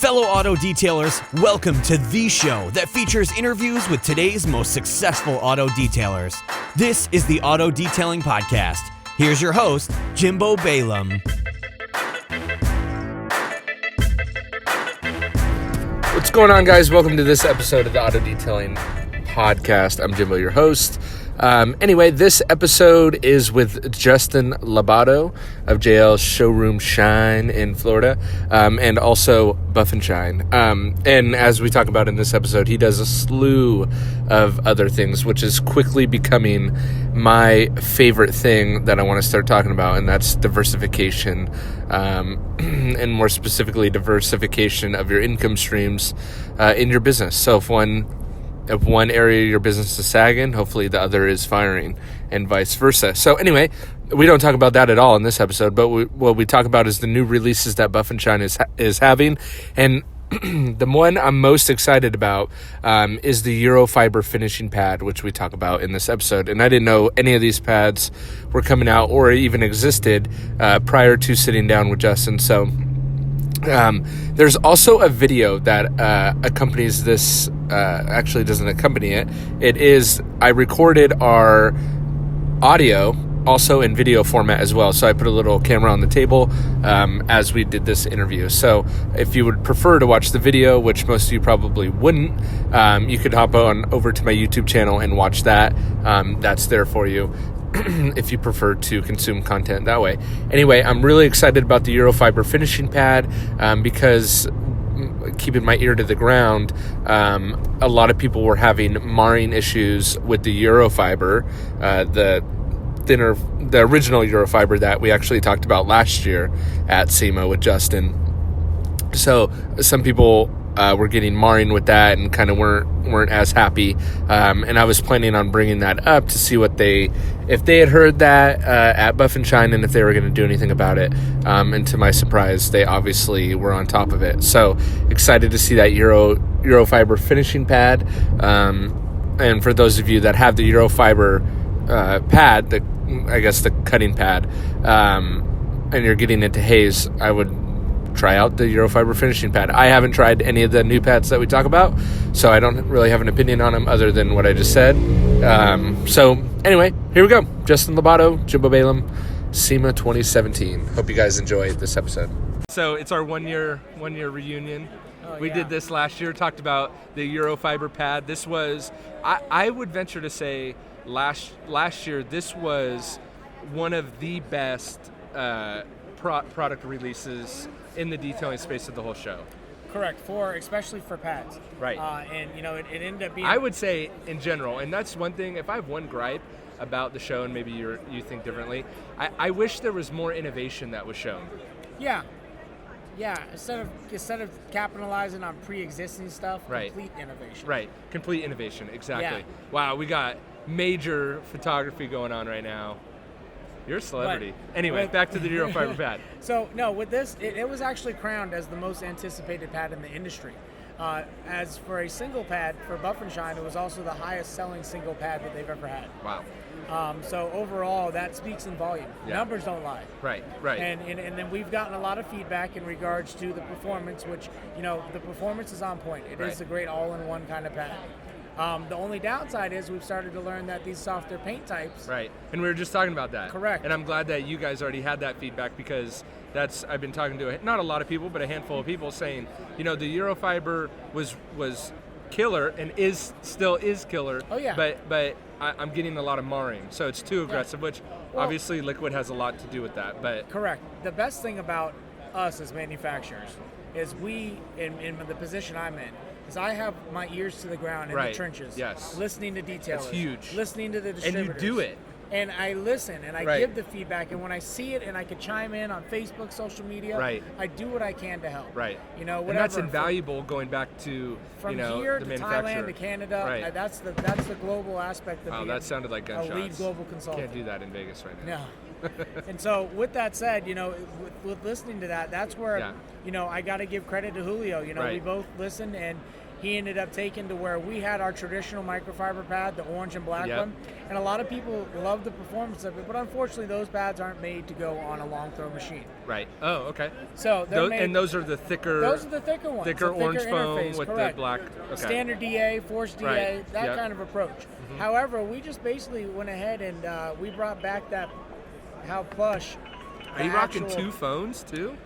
Fellow auto detailers, welcome to the show that features interviews with today's most successful auto detailers. This is the Auto Detailing Podcast. Here's your host, Jimbo Balaam. What's going on, guys? Welcome to this episode of the Auto Detailing Podcast. I'm Jimbo, your host. Anyway, this episode is with Justin Labato of JL Showroom Shine in Florida, and also Buff and Shine. And as we talk about in this episode, he does a slew of other things, which is quickly becoming my favorite thing that I want to start talking about, and that's diversification, and more specifically, diversification of your income streams in your business. So if one area of your business is sagging, hopefully the other is firing, and vice versa. So anyway, we don't talk about that at all in this episode, but what we talk about is the new releases that Buff and Shine is having. And the one I'm most excited about is the Eurofiber finishing pad, which we talk about in this episode. And I didn't know any of these pads were coming out or even existed prior to sitting down with Justin. So there's also a video that accompanies this. Actually doesn't accompany it. It is, I recorded our audio also in video format as well. So I put a little camera on the table as we did this interview. So if you would prefer to watch the video, which most of you probably wouldn't, you could hop on over to my YouTube channel and watch that. That's there for you if you prefer to consume content that way. Anyway, I'm really excited about the Eurofiber finishing pad because, keeping my ear to the ground, a lot of people were having marring issues with the Eurofiber, the original Eurofiber that we actually talked about last year at SEMA with Justin. So some people were getting marring with that and kind of weren't as happy. And I was planning on bringing that up to see if they had heard that at Buff and Shine and if they were going to do anything about it. And to my surprise, they obviously were on top of it. So excited to see that Eurofiber finishing pad. And for those of you that have the Eurofiber pad, the cutting pad, and you're getting into haze, I would try out the Eurofiber finishing pad. I haven't tried any of the new pads that we talk about, so I don't really have an opinion on them other than what I just said. So anyway, here we go. Justin Labato, Jimbo Balaam, SEMA 2017. Hope you guys enjoy this episode. So it's our one year reunion. We did this last year, talked about the Eurofiber pad. This was, I would venture to say, last year, this was one of the best product releases in the detailing space of the whole show. Correct, especially for pads. Right. And it ended up being, I would say in general, and that's one thing, if I have one gripe about the show, and maybe you think differently, I wish there was more innovation that was shown. Yeah. Instead of capitalizing on pre-existing stuff, right. Complete innovation. Right, complete innovation, exactly. Yeah. Wow, we got major photography going on right now. You're a celebrity. Anyway, back to the Eurofiber pad. So, no, with this, it was actually crowned as the most anticipated pad in the industry. As for a single pad, for Buff and Shine, it was also the highest selling single pad that they've ever had. Wow. So overall, that speaks in volume. Yeah. Numbers don't lie. Right. And then we've gotten a lot of feedback in regards to the performance, which, the performance is on point. It is a great all-in-one kind of pad. The only downside is we've started to learn that these softer paint types. Right, and we were just talking about that. Correct. And I'm glad that you guys already had that feedback, because I've been talking to not a lot of people, but a handful of people saying, the Eurofiber was killer and still is killer. Oh yeah. But I'm getting a lot of marring, so it's too aggressive, which obviously liquid has a lot to do with that. But correct. The best thing about us as manufacturers is we, in the position I'm in, is I have my ears to the ground in the trenches. Yes. Listening to detailers. That's huge. Listening to the distributors. And you do it. And I listen and I give the feedback, and when I see it and I could chime in on Facebook, social media, I do what I can to help. Right. Whatever. And that's invaluable going back to from the here to manufacturer. Thailand to Canada. Right. That's the global aspect of being that sounded like gunshots. A lead global consultant. Can't do that in Vegas right now. No. And so with that said, with listening to that, that's where I got to give credit to Julio. We both listened, and he ended up taking to where we had our traditional microfiber pad, the orange and black one, and a lot of people love the performance of it, but unfortunately those pads aren't made to go on a long throw machine. Right. Oh, okay. So those are the thicker. Those are the thicker ones. Thicker orange foam with correct. the black. Okay. Standard DA, forced DA, that kind of approach. Mm-hmm. However, we just basically went ahead and we brought back that how plush. Are you rocking 2 phones too?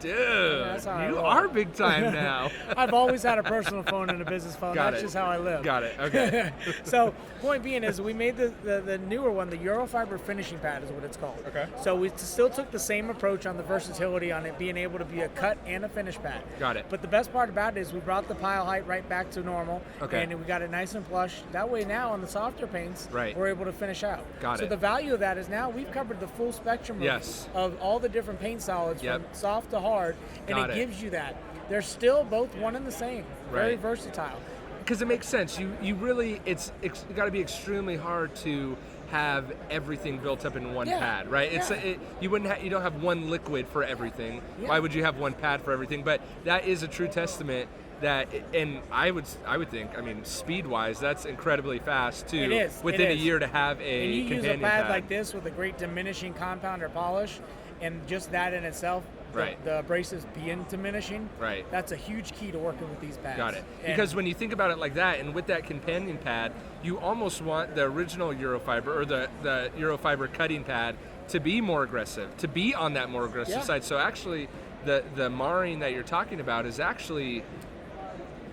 Dude, you are big time now. I've always had a personal phone and a business phone. That's just how I live. Got it. Okay. So, point being is we made the newer one, the Eurofiber finishing pad is what it's called. Okay. So we still took the same approach on the versatility on it being able to be a cut and a finish pad. Got it. But the best part about it is we brought the pile height right back to normal. Okay. And we got it nice and plush. That way now on the softer paints, we're able to finish out. Got it. So the value of that is now we've covered the full spectrum of all the different paint solids from soft to hard, and it gives you that. They're still both one and the same. Very versatile. Because it makes sense. You really it's got to be extremely hard to have everything built up in one pad, right? You don't have one liquid for everything. Why would you have one pad for everything? But that is a true testament that, and I would think, I mean, speed-wise, that's incredibly fast too. It is. Within a year to have a and you use a pad like this with a great diminishing compound or polish, and just that in itself, the abrasives being diminishing, that's a huge key to working with these pads. Got it. Because when you think about it like that, and with that companion pad, you almost want the original Eurofiber or the Eurofiber cutting pad to be more aggressive, to be on that more aggressive side. So actually, the marring that you're talking about is actually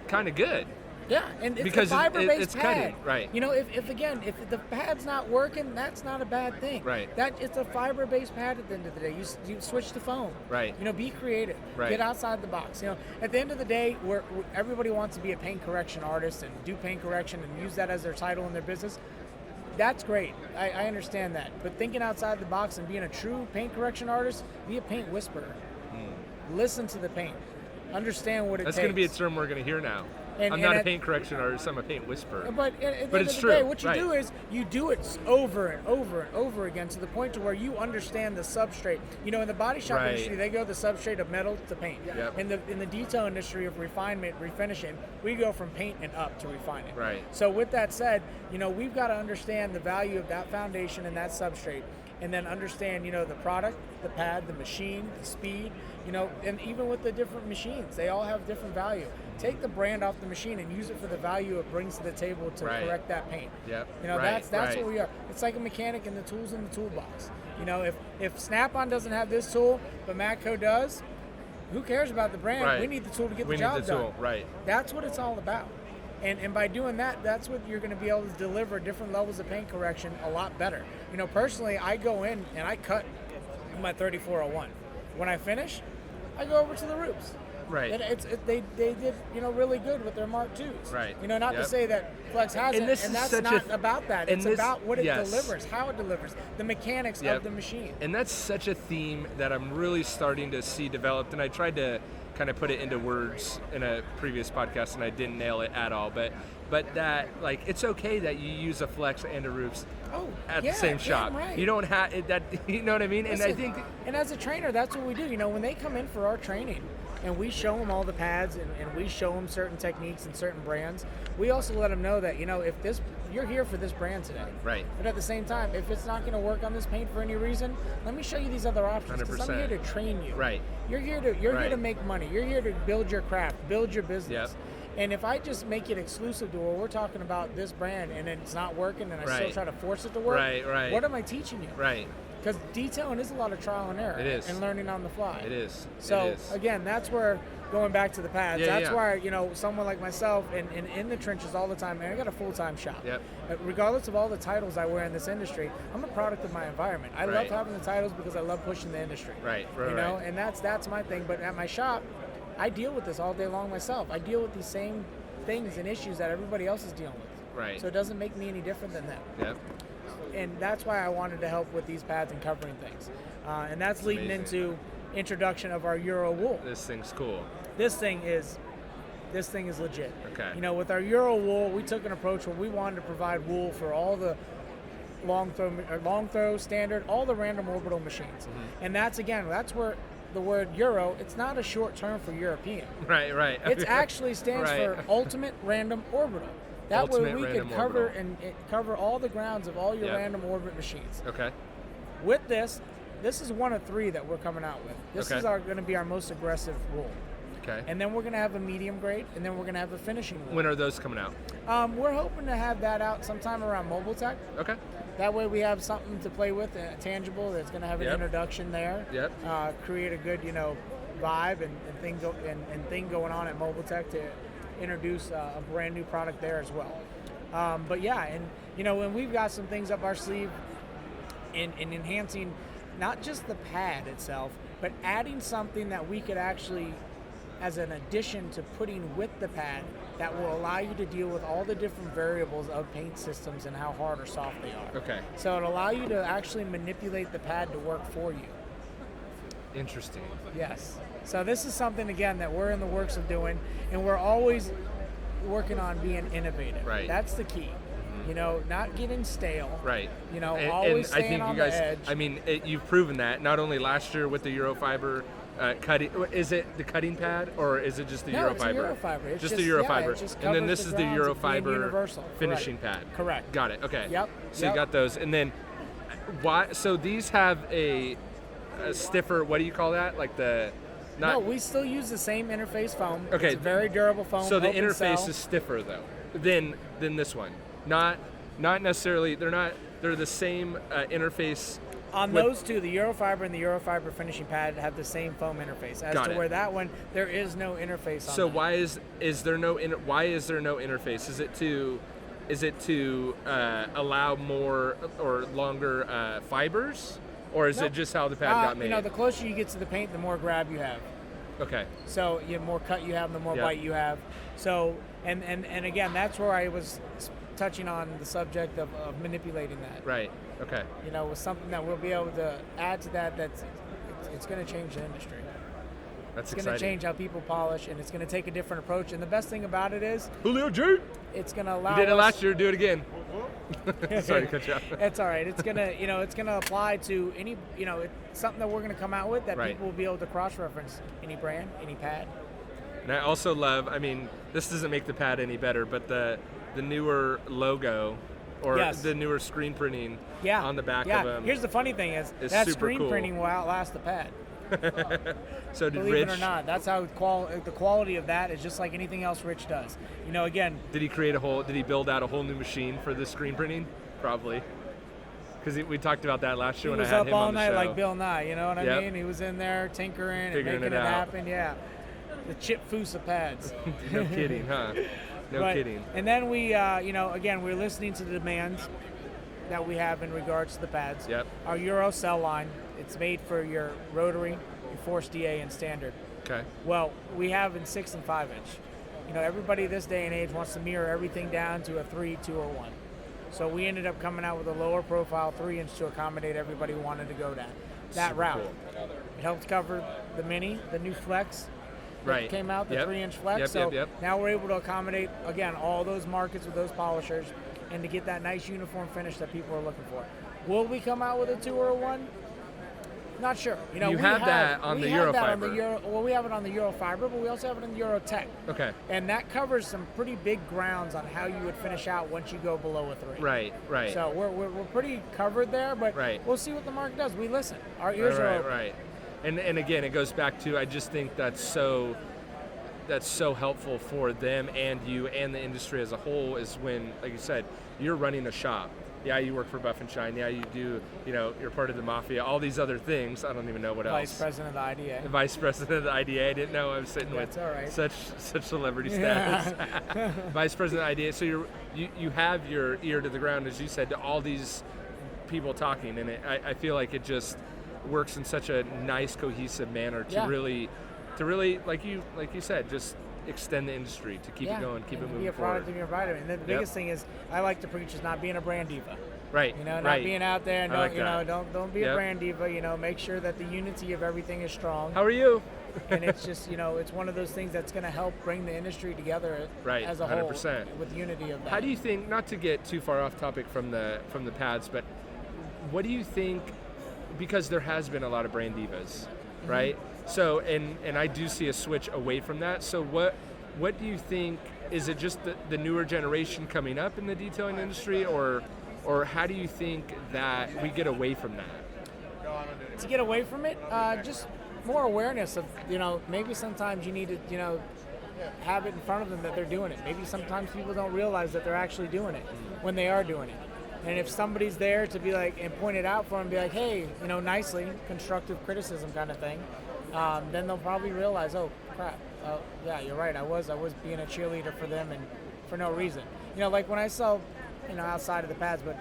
kind of good. Yeah, and it's because a fiber-based it's pad. cutting, right? You know, if the pad's not working, that's not a bad thing. Right. That it's a fiber-based pad at the end of the day. You switch to foam. Right. You know, be creative. Right. Get outside the box. You know, at the end of the day, everybody wants to be a paint correction artist and do paint correction and use that as their title in their business. That's great. I understand that. But thinking outside the box and being a true paint correction artist, be a paint whisperer. Listen to the paint. Understand what it takes. That's going to be a term we're going to hear now. I'm not a paint correction artist, I'm a paint whisperer. But at the end of the day, what you do is you do it over and over and over again to the point to where you understand the substrate. You know, in the body shop industry, they go the substrate of metal to paint. Yep. In the detail industry of refinement, refinishing, we go from paint and up to refining. Right. So with that said, you know, we've got to understand the value of that foundation and that substrate, and then understand, you know, the product, the pad, the machine, the speed, you know, and even with the different machines, they all have different value. Take the brand off the machine and use it for the value it brings to the table to correct that paint. Yep. You know, that's what we are. It's like a mechanic and the tools in the toolbox. You know, if Snap-on doesn't have this tool, but Matco does, who cares about the brand? Right. We need the tool to get the We job need the done. tool, right. That's what it's all about. And by doing that, that's what you're going to be able to deliver different levels of paint correction a lot better. You know, personally, I go in and I cut my 3401. When I finish, I go over to the roofs. Right. They did, you know, really good with their Mark IIs. Right. You know, not to say that Flex hasn't, and that's not about that. It's about what it delivers, how it delivers, the mechanics of the machine. And that's such a theme that I'm really starting to see developed, and I tried to kind of put it into words in a previous podcast, and I didn't nail it at all. But that, like, it's okay that you use a Flex and a roofs at the same shop. Right. You don't have that. You know what I mean? Listen, and I think, and as a trainer, that's what we do. You know, when they come in for our training, and we show them all the pads, and we show them certain techniques and certain brands, we also let them know that, you know, if you're here for this brand today. Right. But at the same time, if it's not going to work on this paint for any reason, let me show you these other options. Because I'm here to train you. Right. You're here to make money. You're here to build your craft, build your business. Yep. And if I just make it exclusive to where we're talking about this brand and it's not working and I still try to force it to work, what am I teaching you? Right. Because detailing is a lot of trial and error. It is. And learning on the fly. It is. So, again, that's where, going back to the pads, that's why, you know, someone like myself in the trenches all the time, and I got a full-time shop. Yep. Regardless of all the titles I wear in this industry, I'm a product of my environment. I love having the titles because I love pushing the industry. Right. You know, and that's my thing. But at my shop, I deal with this all day long myself. I deal with these same things and issues that everybody else is dealing with. Right. So it doesn't make me any different than them. Yep. And that's why I wanted to help with these pads and covering things. And that's leading into introduction of our Euro wool. This thing's cool. This thing is legit. Okay. You know, with our Euro wool, we took an approach where we wanted to provide wool for all the long throw, standard, all the random orbital machines. Mm-hmm. And that's where the word Euro, it's not a short term for European. Right. It actually stands for Ultimate Random Orbital. That way we could cover all the grounds of all your random orbit machines. Okay. With this is one of 3 that we're coming out with. This is going to be our most aggressive rule. Okay. And then we're going to have a medium grade, and then we're going to have a finishing rule. When are those coming out? We're hoping to have that out sometime around Mobile Tech. Okay. That way we have something to play with, tangible, that's going to have an introduction there. Yep. Create a good, vibe and thing going on at Mobile Tech to introduce a brand new product there as well. But yeah, and when we've got some things up our sleeve in enhancing not just the pad itself, but adding something that we could actually, as an addition to putting with the pad, that will allow you to deal with all the different variables of paint systems and how hard or soft they are. Okay. So it'll allow you to actually manipulate the pad to work for you. Interesting. Yes. So this is something, again, that we're in the works of doing, and we're always working on being innovative. Right. That's the key. Not getting stale. Right. Always staying I think on you guys, the edge. I mean, you've proven that, not only last year with the Eurofiber cutting. Is it the cutting pad, or is it just the Eurofiber? It's a Eurofiber. It's just the Eurofiber. it just and then this is the Eurofiber finishing pad. pad. Correct. Got it. Okay. Yep. So you got those. And then why? So these have a stiffer, what do you call that? Like the... No, we still use the same interface foam. Okay. It's a very durable foam. So the interface is stiffer though than this one. Not necessarily. They're the same interface. On those two, the Eurofiber and the Eurofiber finishing pad have the same foam interface. Where that one, there is no interface on So that. why is there no interface? Is it to allow more or longer fibers? Or is it just how the pad got made? The closer you get to the paint, the more grab you have. Okay. So the more cut you have, the more bite you have. So, and again, that's where I was touching on the subject of manipulating that. Right. Okay. With something that we'll be able to add to that. It's going to change the industry. That's It's going to change how people polish, and it's going to take a different approach. And the best thing about it is, Julio G. It's going to allow. You did it last year. Do it again. Sorry to cut you off. It's all right. It's gonna apply to any, it's something that we're gonna come out with that people will be able to cross-reference any brand, any pad. And I also love. I mean, this doesn't make the pad any better, but the newer logo or the newer screen printing on the back of them. Here's the funny thing is that screen cool. printing will outlast the pad. So did Believe Rich, it or not, that's how the quality of that is just like anything else Rich does. Again. Did he build out a whole new machine for the screen printing? Probably. Because we talked about that last year when I had him on the show. He was up all night like Bill Nye, you know what I mean? He was in there tinkering and making it happen. Yeah. The chip Fusa pads. No kidding, huh? No kidding. And then we, again, we're listening to the demands that we have in regards to the pads. Yep. Our Euro cell line, it's made for your rotary, your Force DA, and standard. Okay. Well, we have in 6 and 5 inch. Everybody this day and age wants to mirror everything down to a 3, 2, or 1. So we ended up coming out with a lower profile 3 inch to accommodate everybody who wanted to go that route. Cool. It helped cover the Mini, the new Flex. Right. Came out, the 3 inch Flex. So Yep. now we're able to accommodate, again, all those markets with those polishers and to get that nice uniform finish that people are looking for. Will we come out with a 2 or a 1? Not sure. We have that on the Eurofiber. We have it on the Eurofiber, but we also have it in the Eurotech. Okay. And that covers some pretty big grounds on how you would finish out once you go below a 3. Right. So we're pretty covered there, but we'll see what the market does. We listen. Our ears are open. Right. And again, it goes back to, I just think that's so helpful for them and you and the industry as a whole is when, like you said, you're running a shop. Yeah, you work for Buff and Shine. Yeah, you do, you're part of the Mafia. All these other things. I don't even know what else. Vice President of the IDA. The Vice President of the IDA. I didn't know I was sitting with such celebrity status. Vice President of the IDA. So you have your ear to the ground, as you said, to all these people talking. And I feel like it just works in such a nice, cohesive manner to really, like you said, just extend the industry to keep it going, keep it moving forward. Be a product of your vitamin. And the biggest thing is I like to preach is not being a brand diva. Right. Not being out there and don't be a brand diva. Make sure that the unity of everything is strong. How are you? And it's just it's one of those things that's going to help bring the industry together as a 100%. whole with unity of that. How do you think? Not to get too far off topic from the pads, but what do you think? Because there has been a lot of brand divas, right? So, and I do see a switch away from that. So what do you think, is it just the newer generation coming up in the detailing industry, or how do you think that we get away from that? To get away from it, just more awareness of, maybe sometimes you need to, have it in front of them that they're doing it. Maybe sometimes people don't realize that they're actually doing it when they are doing it. And if somebody's there to be like, and point it out for them, be like, hey, nicely, constructive criticism kind of thing, then they'll probably realize, oh, crap, yeah, you're right, I was being a cheerleader for them and for no reason. Like when I sell, outside of the pads, but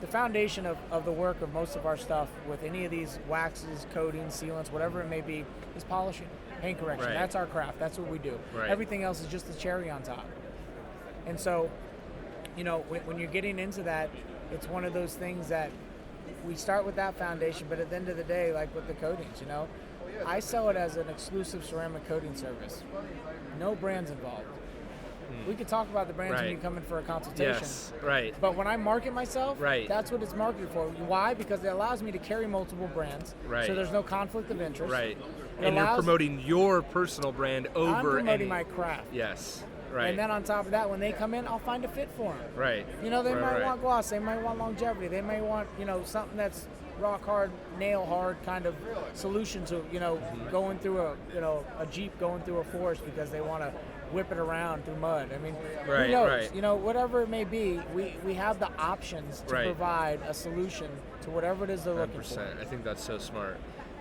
the foundation of the work of most of our stuff with any of these waxes, coatings, sealants, whatever it may be, is polishing, paint correction. Right. That's our craft. That's what we do. Right. Everything else is just the cherry on top. And so, when you're getting into that, it's one of those things that we start with that foundation, but at the end of the day, like with the coatings, I sell it as an exclusive ceramic coating service. No brands involved. We could talk about the brands when you come in for a consultation. Yes, right. But when I market myself, right, that's what it's marketed for. Why? Because it allows me to carry multiple brands, right, so there's no conflict of interest. Right. And you're promoting your personal brand over I'm promoting my craft. Yes. Right. And then on top of that, when they come in, I'll find a fit for them. Right. They might want gloss. They might want longevity. They may want, something that's rock hard, nail hard kind of solution to, going through a Jeep going through a forest because they want to whip it around through mud. I mean, right, who knows? Right. Whatever it may be, we have the options to right, provide a solution to whatever it is they're 100%. looking for. I think that's so smart.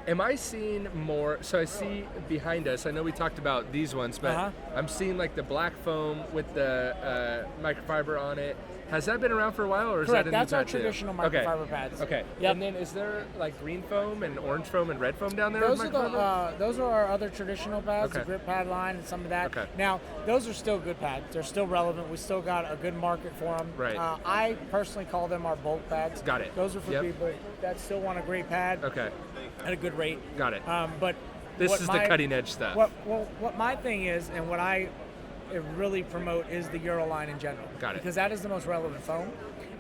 Am I seeing more? So I see behind us, I know we talked about these ones, but I'm seeing like the black foam with the microfiber on it. Has that been around for a while, or is Correct. that a new That's our pad too? traditional microfiber pads. Okay. Yep. And then is there like green foam and orange foam and red foam down there? Those are our other traditional pads, okay, the grip pad line and some of that. Okay. Now, those are still good pads. They're still relevant. We still got a good market for them. Right. I personally call them our bulk pads. Got it. Those are for people that still want a great pad. Okay. At a good rate. Got it. But this is the cutting edge stuff. What my thing is, and what I really promote, is the Euro line in general. Got it. Because that is the most relevant foam,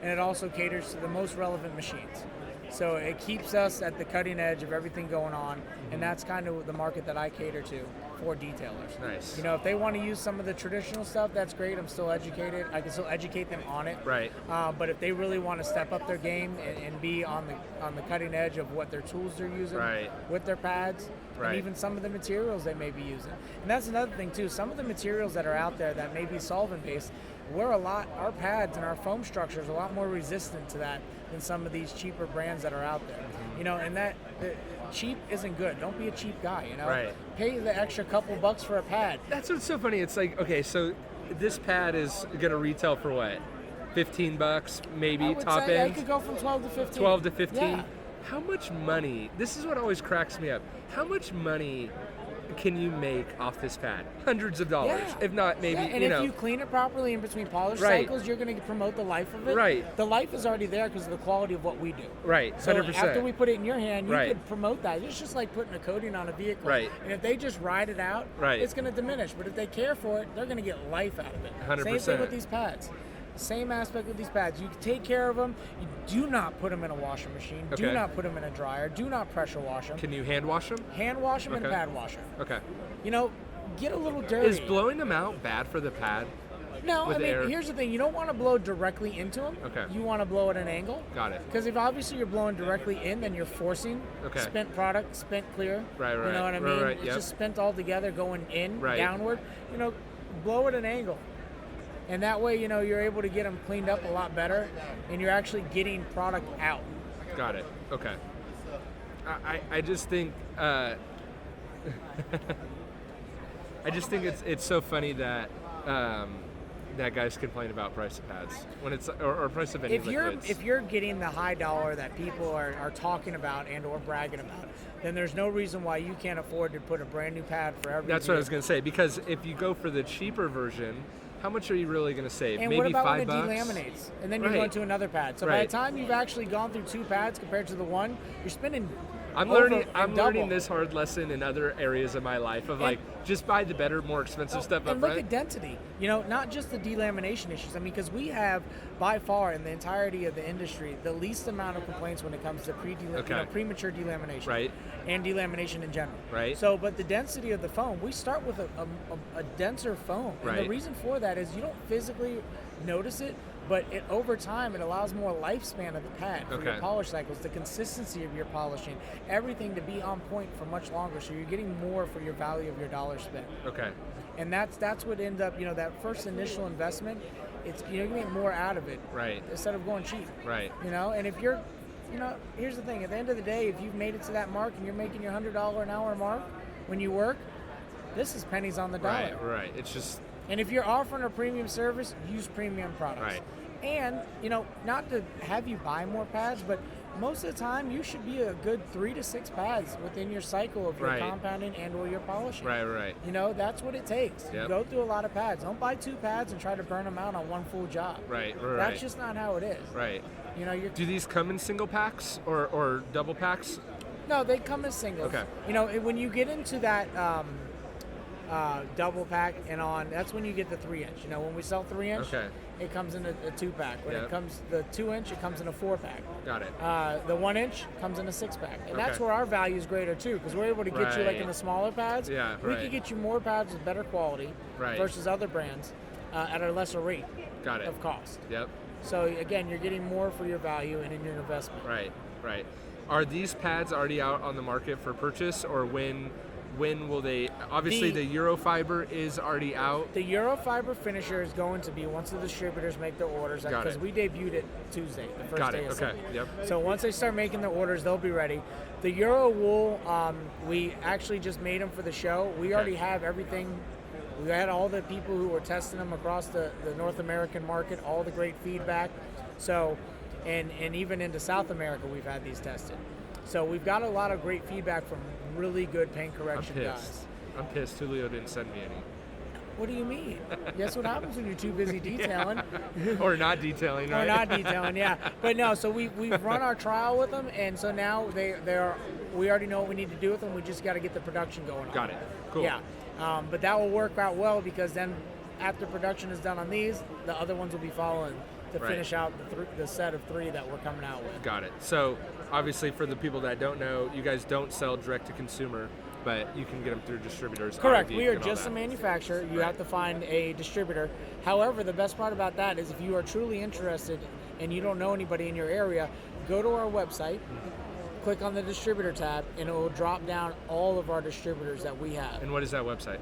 and it also caters to the most relevant machines. So it keeps us at the cutting edge of everything going on, and that's kind of the market that I cater to for detailers. Nice. If they want to use some of the traditional stuff, that's great. I'm still educated. I can still educate them on it. Right. But if they really want to step up their game and be on the cutting edge of what their tools they're using with their pads, and even some of the materials they may be using. And that's another thing too. Some of the materials that are out there that may be solvent-based, our pads and our foam structure is a lot more resistant to that than some of these cheaper brands that are out there. And that cheap isn't good. Don't be a cheap guy, Right. Pay the extra couple bucks for a pad. That's what's so funny. It's like, okay, so this pad is gonna retail for what? $15 maybe, top end? It could go from 12 to 15. 12 to 15? Yeah. How much money, this is what always cracks me up, how much money can you make off this pad? Hundreds of dollars, if not maybe, and if you clean it properly in between polish cycles, you're going to promote the life of it. Right. The life is already there because of the quality of what we do. Right, 100%. So after we put it in your hand, you could promote that. It's just like putting a coating on a vehicle. Right. And if they just ride it out, it's going to diminish. But if they care for it, they're going to get life out of it. 100%. Same thing with these pads. Same aspect with these pads. You take care of them. You do not put them in a washing machine. Okay. Do not put them in a dryer. Do not pressure wash them. Can you hand wash them? Hand wash them and pad wash them. Okay. Get a little dirty. Is blowing them out bad for the pad? No, here's the thing. You don't want to blow directly into them. Okay. You want to blow at an angle. Got it. Because if obviously you're blowing directly in, then you're forcing spent product, spent clear. Right. You know what I mean? Right, it's just spent all together going in, downward. Blow at an angle. And that way, you're able to get them cleaned up a lot better, and you're actually getting product out. Got it. Okay. I just think it's so funny that that guys complain about price of pads when it's or price of any liquids. If you're getting the high dollar that people are talking about and or bragging about, then there's no reason why you can't afford to put a brand new pad for every. That's what I was going to say, because if you go for the cheaper version, how much are you really going to save? And maybe what about $5? when it delaminates? And then you're going to another pad. So by the time you've actually gone through two pads compared to the one, you're spending I'm learning this hard lesson in other areas of my life of just buy the better, more expensive stuff up front. front. Look at density. Not just the delamination issues. I mean, because we have by far in the entirety of the industry the least amount of complaints when it comes to premature delamination, right, and delamination in general. Right. So, but the density of the foam, we start with a denser foam, and the reason for that is you don't physically notice it, but over time it allows more lifespan of the pad for your polish cycles, the consistency of your polishing, everything to be on point for much longer, so you're getting more for your value of your dollar spent. Okay. And that's what ends up, that first initial investment, it's you're getting more out of it, right, instead of going cheap, right. And if you're, here's the thing, at the end of the day, if you've made it to that mark and you're making your $100 an hour mark when you work, this is pennies on the dollar. Right. It's just. And if you're offering a premium service, use premium products. Right. And, not to have you buy more pads, but most of the time you should be a good 3 to 6 pads within your cycle of your compounding and or your polishing. Right. That's what it takes. You go through a lot of pads. Don't buy 2 pads and try to burn them out on one full job. Right. That's just not how it is. Right. Do these come in single packs or double packs? No, they come as singles. Okay. When you get into that double pack and on, that's when you get the 3-inch. When we sell 3-inch, it comes in a 2-pack. When it comes the 2-inch, it comes in a 4-pack. Got it. The 1-inch comes in a 6-pack, and that's where our value is greater too, because we're able to get you in the smaller pads. Yeah, we can get you more pads with better quality versus other brands at a lesser rate. Got it. Of cost. Yep. So again, you're getting more for your value and in your investment. Right. Are these pads already out on the market for purchase, or when will they? Obviously, the Eurofiber is already out. The Eurofiber finisher is going to be once the distributors make their orders, because we debuted it Tuesday, the first day of SEMA. Yep. So once they start making their orders, they'll be ready. The Euro wool, we actually just made them for the show. We already have everything. We had all the people who were testing them across the North American market, all the great feedback. So, and even into South America, we've had these tested. So we've got a lot of great feedback from really good paint correction guys. I'm pissed Julio didn't send me any. What do you mean? Guess what happens when you're too busy detailing? Or not detailing, right? Or not detailing, yeah. But no, so we've run our trial with them, and so now we already know what we need to do with them. We just got to get the production going on. Got it. Cool. Yeah. But that will work out well, because then after production is done on these, the other ones will be following to finish out the set of 3 that we're coming out with. Got it. So obviously, for the people that don't know, you guys don't sell direct to consumer, but you can get them through distributors. Correct. We are just a manufacturer. You have to find a distributor. However, the best part about that is if you are truly interested and you don't know anybody in your area, go to our website, click on the distributor tab, and it will drop down all of our distributors that we have. And what is that website?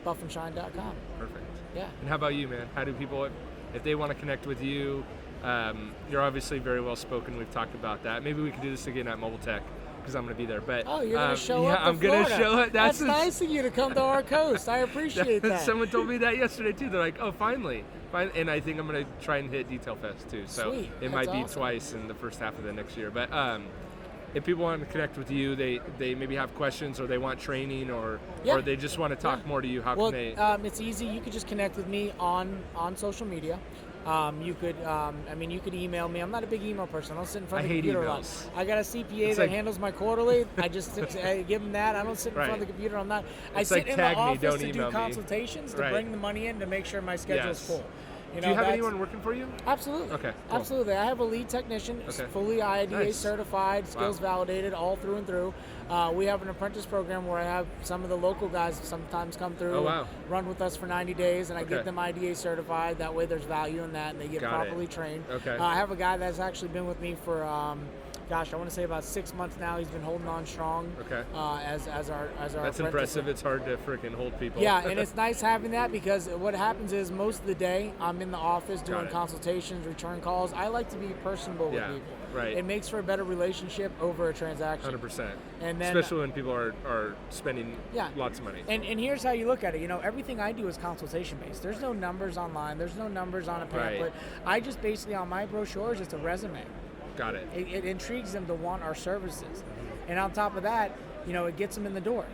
buffandshine.com. Perfect. Yeah. And how about you, man? How do people, if they want to connect with you, you're obviously very well spoken. We've talked about that. Maybe we could do this again at Mobile Tech, because I'm going to be there. But you're going to show up to I'm going to show up. That's nice of you to come to our coast. I appreciate that. Someone told me that yesterday too. They're like, oh, finally. And I think I'm going to try and hit Detail Fest too. So Sweet. It might be twice in the first half of the next year. But if people want to connect with you, they maybe have questions, or they want training, or they just want to talk more to you, how can they? It's easy. You could just connect with me on social media. You could email me. I'm not a big email person. I don't sit in front of the computer a lot. I got a CPA that handles my quarterly. I just give him that. I don't sit in front of the computer. I'm not. I sit in the office to do consultations to bring the money in to make sure my schedule is full. Do you have anyone working for you? Absolutely. Okay. Cool. Absolutely. I have a lead technician, fully IDA certified, skills validated, all through and through. We have an apprentice program where I have some of the local guys sometimes come through, run with us for 90 days, and I get them IDA certified. That way there's value in that, and they get properly trained. Okay. I have a guy that's actually been with me for I want to say about 6 months now. He's been holding on strong. Okay. As our That's impressive. It's hard to freaking hold people. Yeah, and it's nice having that, because what happens is most of the day I'm in the office doing consultations, return calls. I like to be personable with people. Right. It makes for a better relationship over a transaction. 100%. And then, especially when people are spending lots of money. And here's how you look at it. Everything I do is consultation based. There's no numbers online. There's no numbers on a pamphlet. I just basically, on my brochures, it's a resume. Got it. It intrigues them to want our services. And on top of that, it gets them in the door.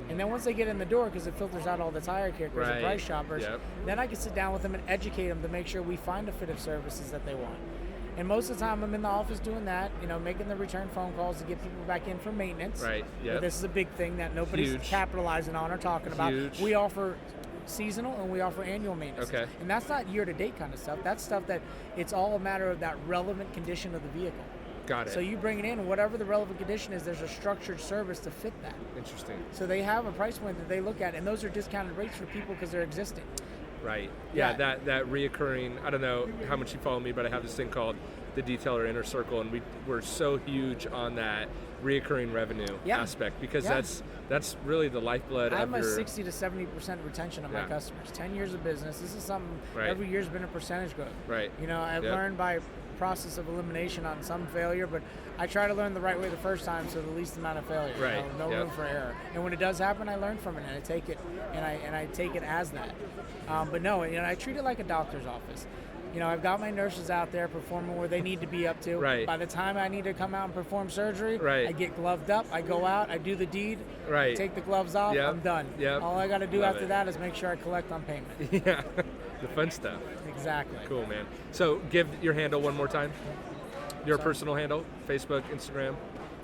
And then once they get in the door, because it filters out all the tire kickers and price shoppers, then I can sit down with them and educate them to make sure we find a fit of services that they want. And most of the time I'm in the office doing that, making the return phone calls to get people back in for maintenance. Right, yeah. This is a big thing that nobody's capitalizing on or talking about. We offer seasonal and we offer annual maintenance. Okay. And that's not year-to-date kind of stuff. That's stuff that it's all a matter of that relevant condition of the vehicle. Got it. So you bring it in, and whatever the relevant condition is, there's a structured service to fit that. Interesting. So they have a price point that they look at, and those are discounted rates for people because they're existing. Right. Yeah, that reoccurring, I don't know how much you follow me, but I have this thing called the Detailer Inner Circle, and we're so huge on that reoccurring revenue aspect because that's really the lifeblood of your... I have a 60 to 70% retention of my customers. 10 years of business. This is something every year's been a percentage growth. Right. I've learned by process of elimination on some failure, but I try to learn the right way the first time, so the least amount of failure. Right. No room for error. And when it does happen, I learn from it, and I take it, and I take it as that. But no, I treat it like a doctor's office. I've got my nurses out there performing where they need to be up to. Right. By the time I need to come out and perform surgery, right. I get gloved up, I go out, I do the deed, right. take the gloves off, I'm done. Yep. All I got to do after that is make sure I collect on payment. Yeah, the fun stuff. Exactly. Cool, man. So give your handle one more time. Your personal handle, Facebook, Instagram.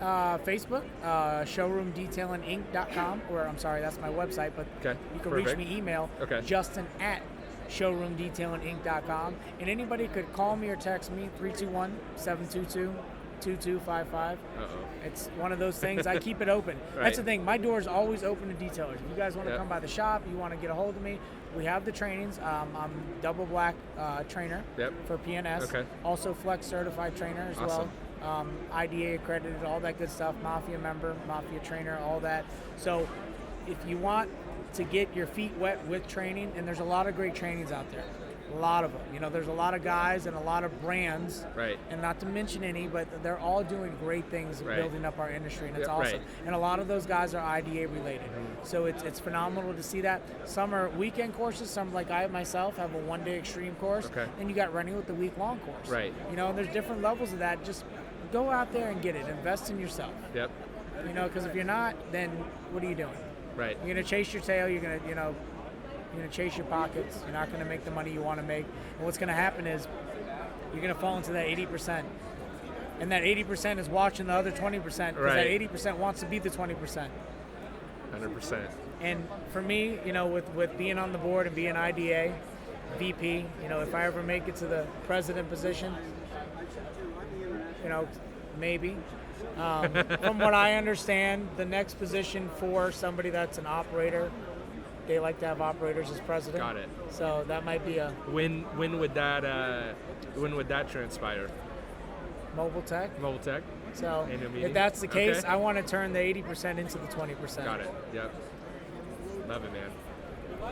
Facebook, showroomdetailinginc.com, or I'm sorry, that's my website, but you can reach me email, Justin@showroomdetailinginc.com, and anybody could call me or text me, 321-722-2255. It's one of those things, I keep it open. Right. That's the thing, my door is always open to detailers. If you guys want to come by the shop, you want to get a hold of me, we have the trainings. I'm double black trainer for PNS, also Flex certified trainer as well. IDA accredited, all that good stuff, Mafia member, Mafia trainer, all that. So if you want to get your feet wet with training, and there's a lot of great trainings out there, a lot of them. There's a lot of guys and a lot of brands, and not to mention any, but they're all doing great things building up our industry, and it's awesome. And a lot of those guys are IDA related, so it's phenomenal to see that. Some are weekend courses, some like I myself have a one-day extreme course, and you got running with the week-long course. And there's different levels of that. Just go out there and get it. Invest in yourself. Because if you're not, then what are you doing? You're gonna chase your tail. You're gonna chase your pockets. You're not gonna make the money you want to make. And what's gonna happen is you're gonna fall into that 80%, and that 80% is watching the other 20%, because that 80% wants to be the 20%. 100%. And for me, with being on the board and being IDA, VP, if I ever make it to the president position, maybe. From what I understand, the next position for somebody that's an operator, they like to have operators as president. Got it. So that might be a... When would that transpire? Mobile Tech. So if that's the case, I want to turn the 80% into the 20%. Got it. Yep. Love it, man.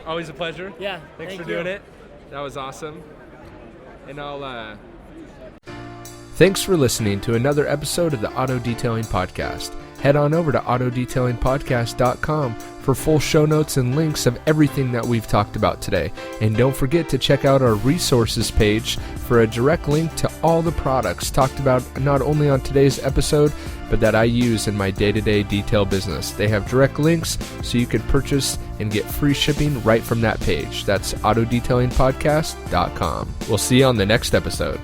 Always a pleasure. Yeah. Thanks for doing it. That was awesome. And I'll... Thanks for listening to another episode of the Auto Detailing Podcast. Head on over to autodetailingpodcast.com for full show notes and links of everything that we've talked about today. And don't forget to check out our resources page for a direct link to all the products talked about not only on today's episode, but that I use in my day-to-day detail business. They have direct links so you can purchase and get free shipping right from that page. That's autodetailingpodcast.com. We'll see you on the next episode.